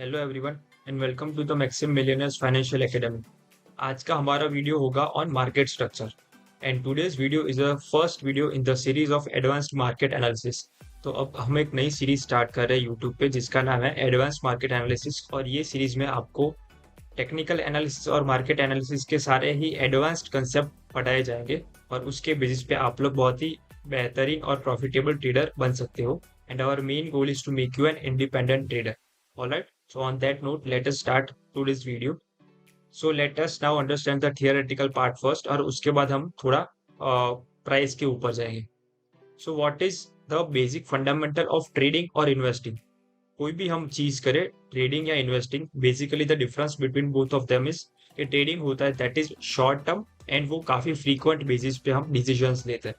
Hello everyone and welcome to the Maxim Millionaires Financial Academy. आज का हमारा video होगा on market structure and today's video is a first video in the series of advanced market analysis. तो अब हम एक नई series start कर रहे हैं यूट्यूब पे जिसका नाम है एडवांस्ड मार्केट एनालिसिस, और ये सीरीज में आपको टेक्निकल एनालिसिस और मार्केट एनालिसिस के सारे ही एडवांस्ड कंसेप्ट पढ़ाए जाएंगे और उसके बेसिस पे आप लोग बहुत ही बेहतरीन और प्रॉफिटेबल ट्रेडर बन सकते हो। And our main goal is to make you an independent trader. Alright, so on that note, let us start today's video. So let us now understand the theoretical part first, और उसके बाद हम थोड़ा price के ऊपर जाएंगे। So what is the basic fundamental of trading और investing? कोई भी हम चीज करें, ट्रेडिंग या investing, basically the difference between both of them is कि ट्रेडिंग होता है that is short term and वो काफी फ्रीक्वेंट बेसिस पे हम डिसीजंस लेते हैं।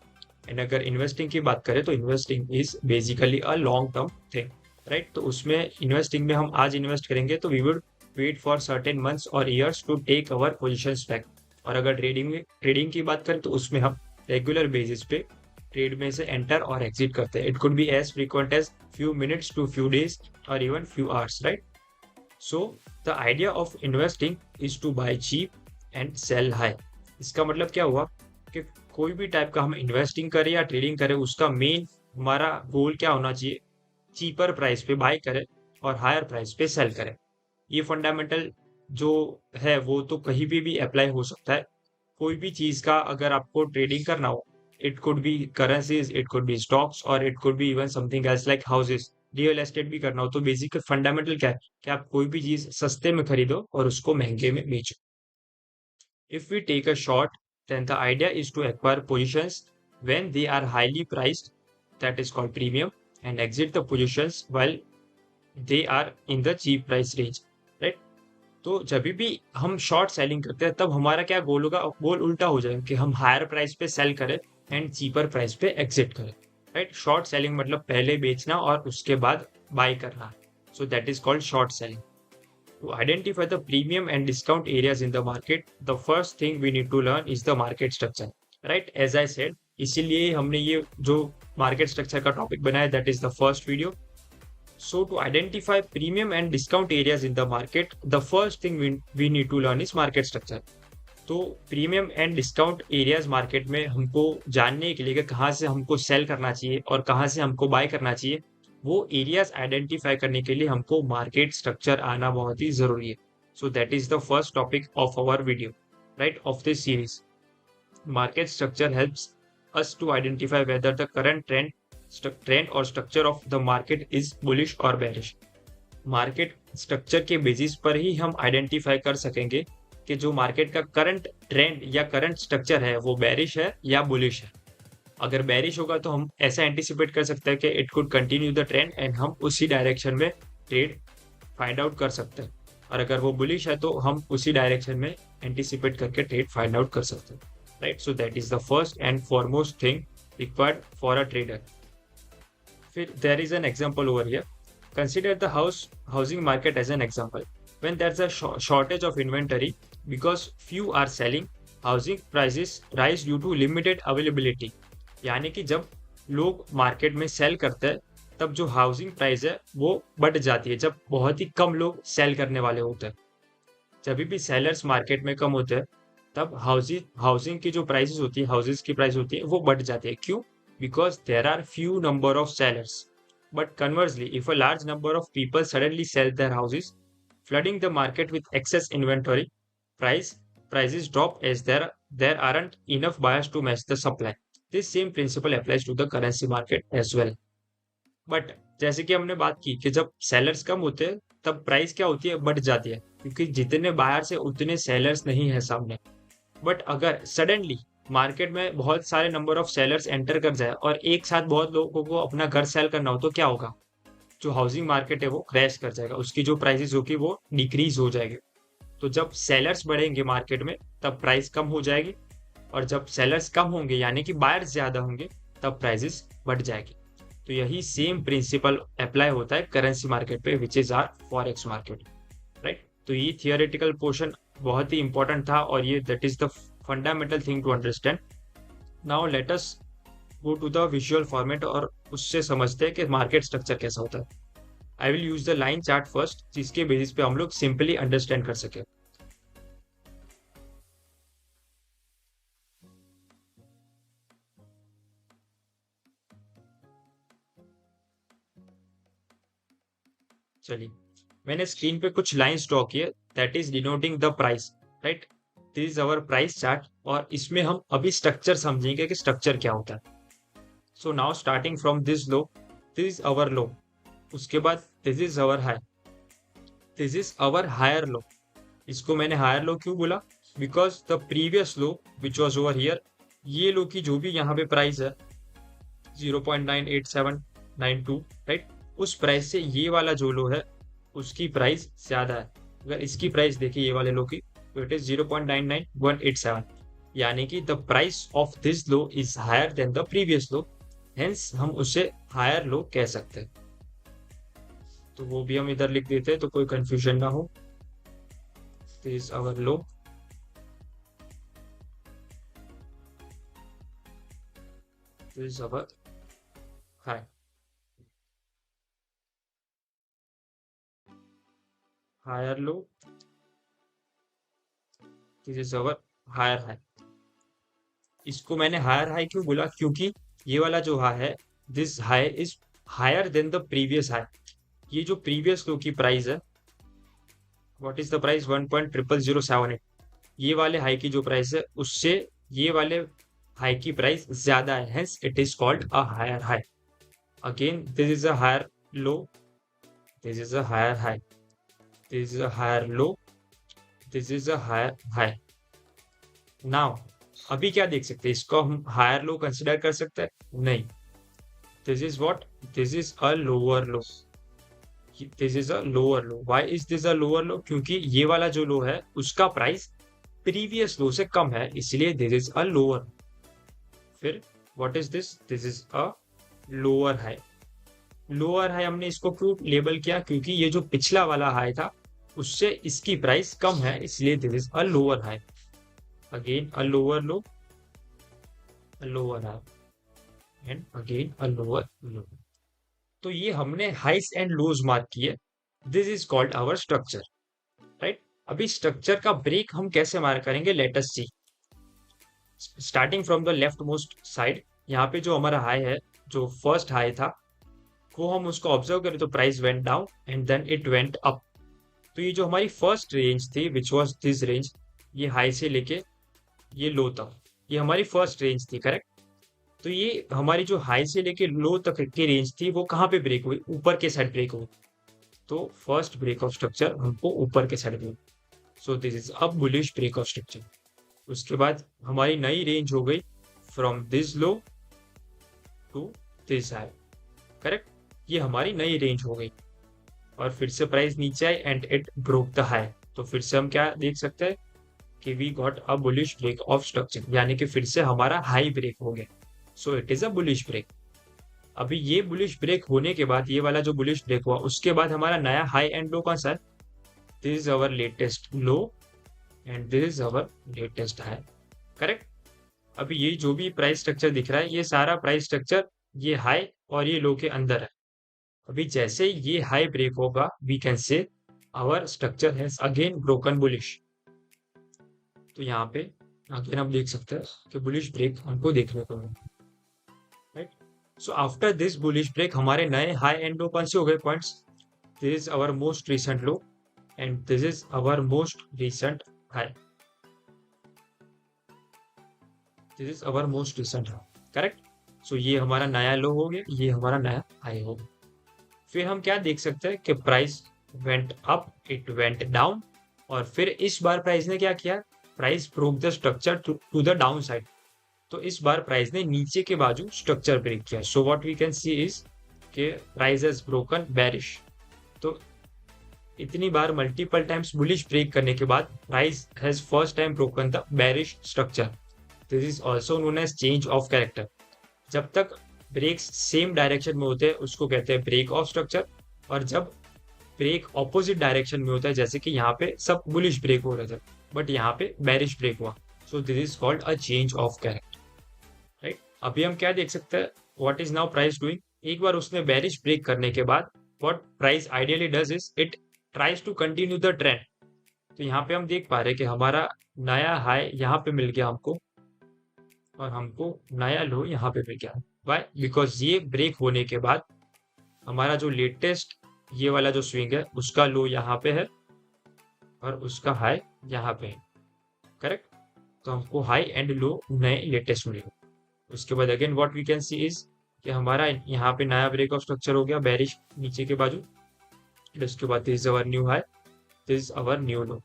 एंड अगर इन्वेस्टिंग की बात करें तो investing is basically a long term thing, right. तो उसमें इन्वेस्टिंग में हम आज इन्वेस्ट करेंगे तो we would wait for certain months और years to take our position back. और अगर ट्रेडिंग की बात करें तो उसमें हम रेगुलर बेसिस पे ट्रेड में से एंटर और एग्जिट करते हैं। It could be as frequent as few minutes to few days or even few hours, right? So the idea of investing is to buy cheap and sell high. इसका मतलब क्या हुआ कि कोई भी टाइप का हम इन्वेस्टिंग करें या ट्रेडिंग करें, उसका मेन हमारा गोल क्या होना चाहिए, चीपर प्राइस पे बाय करें और हायर प्राइस पे सेल करें। ये फंडामेंटल जो है वो तो कहीं भी अप्लाई हो सकता है। कोई भी चीज का अगर आपको ट्रेडिंग करना हो, it could be currencies, it could be stocks और it could be even something else like houses, real estate भी करना हो, तो बेसिक फंडामेंटल क्या है कि आप कोई भी चीज सस्ते में खरीदो और उसको महंगे में बेचो। If we take a short, then the idea is to acquire positions when they are highly priced, that is called premium, and exit the positions while they are in the cheap price range, right? तो जब भी हम short selling करते हैं तब हमारा क्या गोल होगा, गोल उल्टा हो जाएगा कि हम हायर प्राइस पे सेल करें एंड चीपर प्राइस पे एग्जिट करें, राइट। शॉर्ट सेलिंग मतलब पहले बेचना और उसके बाद बाय करना, सो that is called short selling. To identify the premium and discount areas in the market, the first thing we need to learn is the market structure, right? As I said, इसीलिए हमने ये जो market structure का topic बनाया, that is the first video. So to identify premium and discount areas in the market, the first thing we need to learn is market structure. तो premium and discount areas market में हमको जानने के लिए कि कहाँ से हमको सेल करना चाहिए और कहाँ से हमको बाय करना चाहिए, वो एरियाज आइडेंटिफाई करने के लिए हमको मार्केट स्ट्रक्चर आना बहुत ही जरूरी है। So that is the first topic of our video, right, of this series. Market structure helps us to identify whether the current trend or structure of the market is bullish or bearish. Market structure के basis पर ही हम identify कर सकेंगे कि जो market का current trend या current structure है वो बेरिश है या बुलिश है। अगर बेरिश होगा तो हम ऐसा एंटिसिपेट कर सकते हैं कि it could continue the trend and हम उसी डायरेक्शन में ट्रेड फाइंड आउट कर सकते हैं। और अगर वो बुलिश है तो हम उसी डायरेक्शन में एंटिसिपेट करके ट्रेड फाइंड आउट कर सकते हैं, right. So that is the first and foremost thing required for a trader. फिर there is an example over here. Consider the housing market as an example. When there's a shortage of inventory because few are selling, housing prices rise due to limited availability. यानी कि जब लोग market में cell करते हैं तब जो housing price है वो बढ़ जाती है जब बहुत ही कम लोग सेल करने वाले होते हैं। जब भी सेलर्स मार्केट में कम होते हैं तब हाउसिंग की जो प्राइसेस होती है, हाउसेस की प्राइस होती है, वो बढ़ जाती है। क्यों? Because there are few number of sellers. But conversely, if a large number of people suddenly sell their houses, flooding the market with excess inventory, prices drop as there aren't enough buyers to match the supply. This same principle applies to the currency market as well. But जैसे कि हमने बात की कि जब sellers कम होते हैं तब प्राइस क्या होती है, बढ़ जाती है, क्योंकि जितने बायर्स है उतने सेलर्स नहीं है सामने। बट अगर सडनली मार्केट में बहुत सारे नंबर ऑफ सेलर्स एंटर कर जाए और एक साथ बहुत लोगों को अपना घर सेल करना हो तो क्या होगा? जो हाउसिंग मार्केट है वो क्रैश कर जाएगा, उसकी जो प्राइसेस होगी वो डिक्रीज हो जाएगी। तो जब सेलर्स बढ़ेंगे मार्केट में तब प्राइस कम हो जाएगी, और जब सेलर्स कम होंगे यानी कि बायर्स ज्यादा होंगे तब प्राइसेस बढ़ जाएगी। तो यही सेम प्रिंसिपल अप्लाई होता है करेंसी मार्केट पे, which is our forex market, right. तो ये थियोरेटिकल पोर्शन बहुत ही इंपॉर्टेंट था और ये that is the fundamental thing to understand. Now let us go to the visual format और उससे समझते हैं कि मार्केट स्ट्रक्चर कैसा होता है। I will use the line chart first, जिसके बेसिस पे हम लोग सिंपली अंडरस्टैंड कर सके। चलिए, मैंने स्क्रीन पे कुछ लाइंस ड्रॉ किए, that is denoting the price, right. This is our price chart, और इसमें हम अभी स्ट्रक्चर समझेंगे कि स्ट्रक्चर क्या होता है। So now starting from this low, this is our low, उसके बाद this is our high, this is our higher low. इसको मैंने हायर लो क्यों बोला? Because the previous low which was over here, ये लो की जो भी यहाँ पे प्राइस है 0.98792, राइट, उस प्राइस से ये वाला जो लो है उसकी प्राइस ज्यादा है। अगर इसकी प्राइस देखिए ये वाले लो की, तो इट इज 0.99187, यानी कि the price of this low is higher than the previous low, hence हम उसे हायर लो कह सकते हैं। तो वो भी हम इधर लिख देते हैं तो कोई कंफ्यूजन ना हो। This is our low, this is our high. Higher low, this is our higher high. इसको मैंने हायर हाई क्यों बोला? क्योंकि ये वाला जो हाई है, this high is higher than the previous high. ये जो प्रीवियस लो की प्राइस है, व्हाट इज द प्राइस, 1.00078, ये वाले हाई की जो प्राइस है उससे ये वाले हाई की प्राइस ज्यादा है, hence it is called a higher high. Again this is a higher low, this is a higher high, this is a higher low, this is a higher high. Now अभी क्या देख सकते हैं, इसको हम हायर लो कंसिडर कर सकते हैं? नहीं। This is what, this is a lower low, this is a lower low. Why is this a lower लो? क्योंकि ये वाला जो लो है उसका प्राइस प्रीवियस लो से कम है, इसलिए दिस इज अ लोअर। फिर what is this, this is a lower high. Lower high हमने इसको क्यों लेबल किया? क्योंकि ये जो पिछला वाला हाई था उससे इसकी प्राइस कम है, इसलिए this is a lower high. Again a lower low, a lower high, and again a lower low. तो ये हमने हाइस एंड लोज मार्क किए, this is called our structure, right. अभी स्ट्रक्चर का ब्रेक हम कैसे मार्क करेंगे, let us see. Starting from the left most side, यहाँ पे जो हमारा हाई है, जो फर्स्ट हाई था, वो हम उसको ऑब्जर्व करें तो price went down and then it went up. तो ये जो हमारी फर्स्ट रेंज थी विच वाज दिस रेंज, ये हाई से लेके ये लो तक, ये हमारी फर्स्ट रेंज थी, करेक्ट। तो ये हमारी जो हाई से लेके लो तक की रेंज थी वो कहाँ पे ब्रेक हुई? ऊपर के साइड ब्रेक हुई। तो फर्स्ट ब्रेक ऑफ स्ट्रक्चर हमको ऊपर के साइड में, so this is a bullish break of structure. उसके बाद हमारी नई रेंज हो गई from this low to this high, correct. ये हमारी नई रेंज हो गई, और फिर से प्राइस नीचे आई and it broke the high. तो फिर से हम क्या देख सकते हैं कि we got a bullish break of structure, यानी कि फिर से हमारा हाई ब्रेक हो गया, so it is a bullish break. अभी ये बुलिश ब्रेक होने के बाद, ये वाला जो बुलिश ब्रेक हुआ उसके बाद हमारा नया हाई एंड लो कौन सा है? This is our latest low and this is our latest high, correct. अभी ये जो भी प्राइस स्ट्रक्चर दिख रहा है, ये सारा प्राइस स्ट्रक्चर ये हाई और ये लो के अंदर है। अभी जैसे ये हाई ब्रेक होगा, we can say our structure has again broken bullish. तो यहाँ पे अगेन हम देख सकते हैं कि बुलिश ब्रेक हमको देखने को मिला, right. So after this bullish break हमारे नए हाई एंड लो कौन से हो गए points? This is our most recent low and this is our most recent high, this is our most recent high, correct. So ये हमारा नया लो हो गया, ये हमारा नया हाई हो गया। फिर हम क्या देख सकते हैं कि price went up, it went down, और फिर इस बार प्राइस ने क्या किया? Price broke the structure to the down side. तो इस बार प्राइस ने नीचे के बाजू स्ट्रक्चर ब्रेक किया। So what we can see is के प्राइस हैज ब्रोकन बेरिश। तो इतनी बार मल्टीपल टाइम्स बुलिश ब्रेक करने के बाद price has first time broken the bearish structure. This is also known as change of character. जब तक ब्रेक्स सेम डायरेक्शन में होते हैं उसको कहते हैं ब्रेक ऑफ स्ट्रक्चर, और जब ब्रेक ऑपोजिट डायरेक्शन में होता है, जैसे कि यहाँ पे सब बुलिश ब्रेक हो रहे थे बट यहाँ पे बेरिश ब्रेक हुआ, so this is called a change of character, right. अभी हम क्या देख सकते हैं, what is now price doing? एक बार उसने बेरिश ब्रेक करने के बाद what price ideally does is it tries to continue the trend. तो यहाँ पे हम देख पा रहे हैं कि हमारा नया हाई यहाँ पे मिल गया हमको, और हमको नया लो यहाँ पे मिल गया। वाई? बिकॉज ये ब्रेक होने के बाद हमारा जो लेटेस्ट ये वाला जो स्विंग है उसका लो यहाँ पे है और उसका हाई यहाँ पे है, करेक्ट। तो हमको हाई एंड लो नए लेटेस्ट मिले। उसके बाद again what we can see is कि हमारा यहाँ पे नया ब्रेक ऑफ स्ट्रक्चर हो गया बेरिश नीचे के बाजू। उसके बाद this is our new high, this is our new low.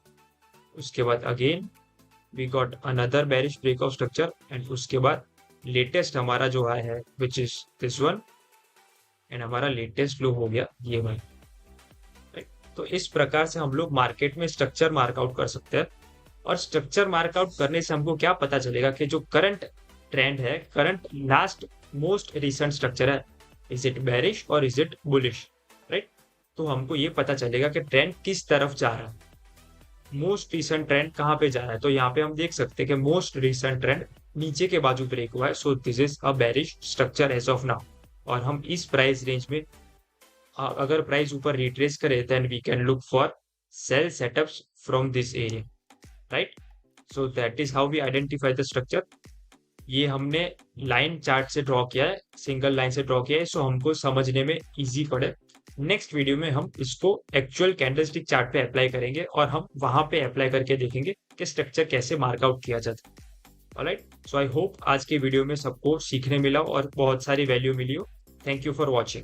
उसके बाद again we got another bearish break of structure and उसके बाद लेटेस्ट हमारा जो हाई है which is this one, and हमारा लेटेस्ट लो हो गया ये वन। तो इस प्रकार से हम लोग मार्केट में स्ट्रक्चर मार्कआउट कर सकते हैं। और स्ट्रक्चर मार्कआउट करने से हमको क्या पता चलेगा कि जो करंट ट्रेंड है, current last most recent structure है, इज इट बेरिश और इज इट बुलिश, राइट। तो हमको ये पता चलेगा कि ट्रेंड किस तरफ जा रहा है, मोस्ट रिसेंट ट्रेंड कहाँ पे जा रहा है। तो यहाँ पे हम देख सकते हैं कि मोस्ट रिसेंट ट्रेंड नीचे के बाजू ब्रेक हुआ है, so this is a bearish structure as of now. और हम इस प्राइस रेंज में अगर प्राइस ऊपर रिट्रेस करे then we can look for sell setups from this area, right. So that is how we identify the structure. ये हमने line chart से ड्रॉ किया है, सिंगल लाइन से ड्रॉ किया है, सो हमको समझने में इजी पड़े। नेक्स्ट वीडियो में हम इसको एक्चुअल कैंडलस्टिक चार्ट पे अप्लाई करेंगे और हम वहां पे अप्लाई करके देखेंगे कि स्ट्रक्चर कैसे मार्कआउट किया जाता है। ऑलराइट, सो आई होप आज के वीडियो में सबको सीखने मिला और बहुत सारी वैल्यू मिली हो। Thank you for watching.